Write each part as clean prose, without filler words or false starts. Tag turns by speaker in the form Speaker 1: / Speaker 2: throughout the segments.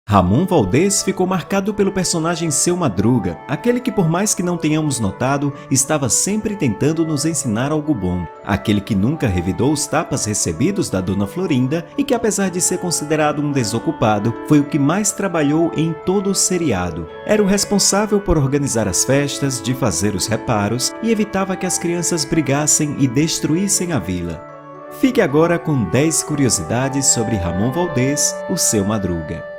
Speaker 1: Ramon Valdez ficou marcado pelo personagem Seu Madruga, aquele que, por mais que não tenhamos notado, estava sempre tentando nos ensinar algo bom, aquele que nunca revidou os tapas recebidos da Dona Florinda e que, apesar de ser considerado um desocupado, foi o que mais trabalhou em todo o seriado. Era o responsável por organizar as festas, de fazer os reparos e evitava que as crianças brigassem e destruíssem a vila. Fique agora com 10 curiosidades sobre Ramon Valdez, o Seu Madruga.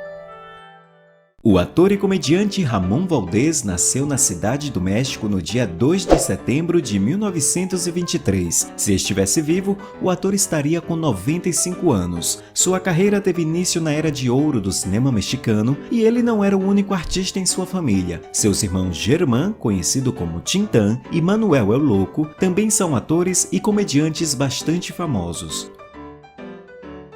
Speaker 1: O ator e comediante Ramon Valdez nasceu na Cidade do México no dia 2 de setembro de 1923. Se estivesse vivo, o ator estaria com 95 anos. Sua carreira teve início na Era de Ouro do cinema mexicano e ele não era o único artista em sua família. Seus irmãos Germán, conhecido como Tintán, e Manuel El Loco também são atores e comediantes bastante famosos.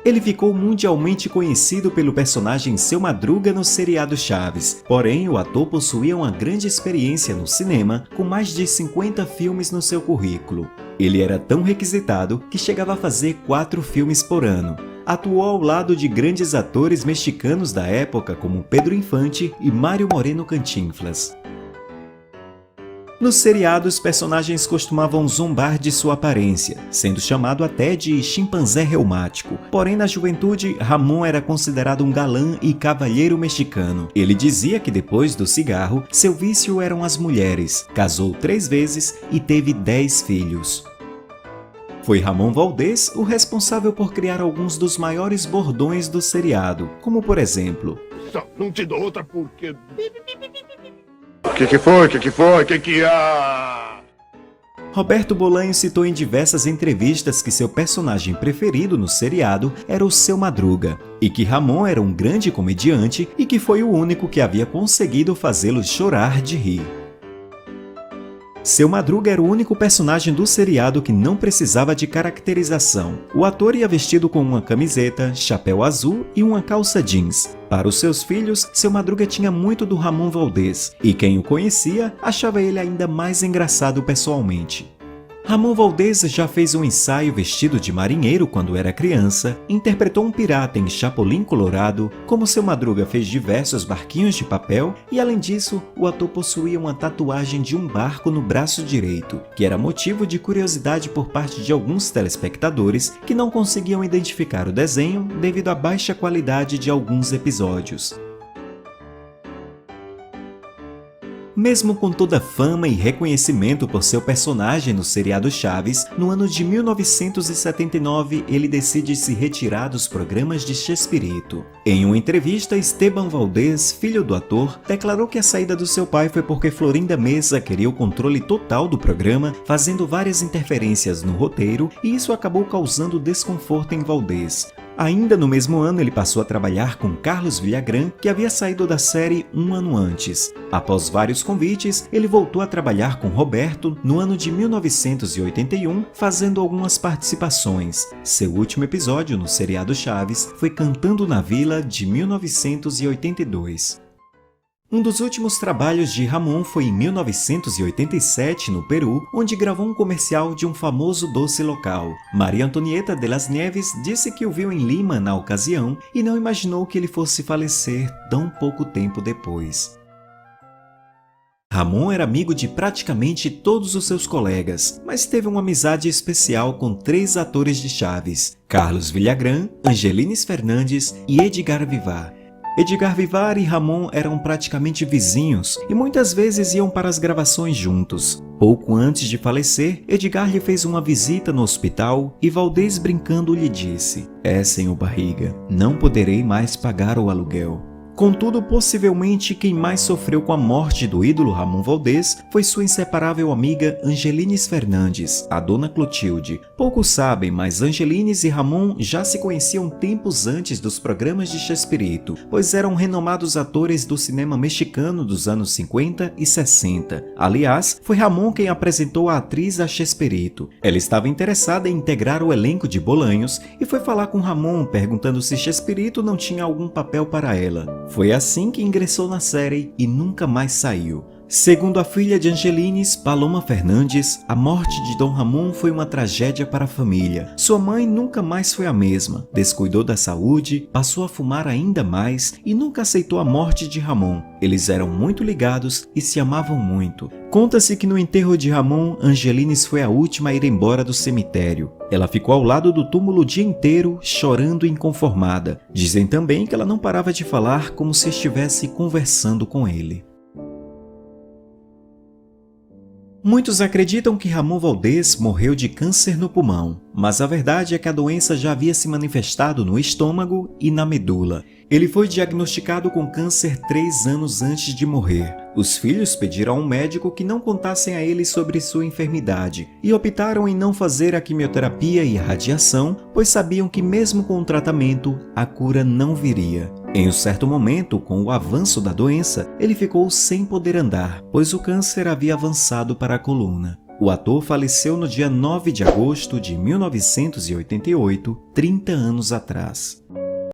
Speaker 1: Ele ficou mundialmente conhecido pelo personagem Seu Madruga no seriado Chaves, porém o ator possuía uma grande experiência no cinema, com mais de 50 filmes no seu currículo. Ele era tão requisitado que chegava a fazer 4 filmes por ano. Atuou ao lado de grandes atores mexicanos da época como Pedro Infante e Mário Moreno Cantinflas. Nos seriados, personagens costumavam zombar de sua aparência, sendo chamado até de chimpanzé reumático. Porém, na juventude, Ramon era considerado um galã e cavalheiro mexicano. Ele dizia que depois do cigarro, seu vício eram as mulheres, casou 3 vezes e teve 10 filhos. Foi Ramon Valdez o responsável por criar alguns dos maiores bordões do seriado, como por exemplo:
Speaker 2: Só não te dou outra porque... Que há?
Speaker 1: Roberto Bolanho citou em diversas entrevistas que seu personagem preferido no seriado era o Seu Madruga, e que Ramon era um grande comediante e que foi o único que havia conseguido fazê-lo chorar de rir. Seu Madruga era o único personagem do seriado que não precisava de caracterização. O ator ia vestido com uma camiseta, chapéu azul e uma calça jeans. Para os seus filhos, Seu Madruga tinha muito do Ramon Valdez, e quem o conhecia achava ele ainda mais engraçado pessoalmente. Ramon Valdez já fez um ensaio vestido de marinheiro quando era criança, interpretou um pirata em Chapolin Colorado, como Seu Madruga fez diversos barquinhos de papel e, além disso, o ator possuía uma tatuagem de um barco no braço direito, que era motivo de curiosidade por parte de alguns telespectadores que não conseguiam identificar o desenho devido à baixa qualidade de alguns episódios. Mesmo com toda a fama e reconhecimento por seu personagem no seriado Chaves, no ano de 1979 ele decide se retirar dos programas de Chespirito. Em uma entrevista, Esteban Valdez, filho do ator, declarou que a saída do seu pai foi porque Florinda Meza queria o controle total do programa, fazendo várias interferências no roteiro, e isso acabou causando desconforto em Valdez. Ainda no mesmo ano, ele passou a trabalhar com Carlos Villagrán, que havia saído da série um ano antes. Após vários convites, ele voltou a trabalhar com Roberto no ano de 1981, fazendo algumas participações. Seu último episódio no seriado Chaves foi Cantando na Vila, de 1982. Um dos últimos trabalhos de Ramon foi em 1987, no Peru, onde gravou um comercial de um famoso doce local. Maria Antonieta de las Nieves disse que o viu em Lima na ocasião e não imaginou que ele fosse falecer tão pouco tempo depois. Ramon era amigo de praticamente todos os seus colegas, mas teve uma amizade especial com 3 atores de Chaves: Carlos Villagrán, Angelines Fernandes e Edgar Vivar. Edgar Vivar e Ramon eram praticamente vizinhos e muitas vezes iam para as gravações juntos. Pouco antes de falecer, Edgar lhe fez uma visita no hospital e Valdez brincando lhe disse: senhor Barriga, não poderei mais pagar o aluguel." Contudo, possivelmente quem mais sofreu com a morte do ídolo Ramon Valdez foi sua inseparável amiga Angelines Fernandes, a Dona Clotilde. Poucos sabem, mas Angelines e Ramon já se conheciam tempos antes dos programas de Chespirito, pois eram renomados atores do cinema mexicano dos anos 50 e 60. Aliás, foi Ramon quem apresentou a atriz a Chespirito. Ela estava interessada em integrar o elenco de Bolanhos e foi falar com Ramon perguntando se Chespirito não tinha algum papel para ela. Foi assim que ingressou na série e nunca mais saiu. Segundo a filha de Angelines, Paloma Fernandes, a morte de Dom Ramon foi uma tragédia para a família. Sua mãe nunca mais foi a mesma, descuidou da saúde, passou a fumar ainda mais e nunca aceitou a morte de Ramon. Eles eram muito ligados e se amavam muito. Conta-se que no enterro de Ramon, Angelines foi a última a ir embora do cemitério. Ela ficou ao lado do túmulo o dia inteiro, chorando inconformada. Dizem também que ela não parava de falar como se estivesse conversando com ele. Muitos acreditam que Ramon Valdez morreu de câncer no pulmão, mas a verdade é que a doença já havia se manifestado no estômago e na medula. Ele foi diagnosticado com câncer 3 anos antes de morrer. Os filhos pediram a um médico que não contassem a ele sobre sua enfermidade e optaram em não fazer a quimioterapia e a radiação, pois sabiam que mesmo com o tratamento, a cura não viria. Em um certo momento, com o avanço da doença, ele ficou sem poder andar, pois o câncer havia avançado para a coluna. O ator faleceu no dia 9 de agosto de 1988, 30 anos atrás.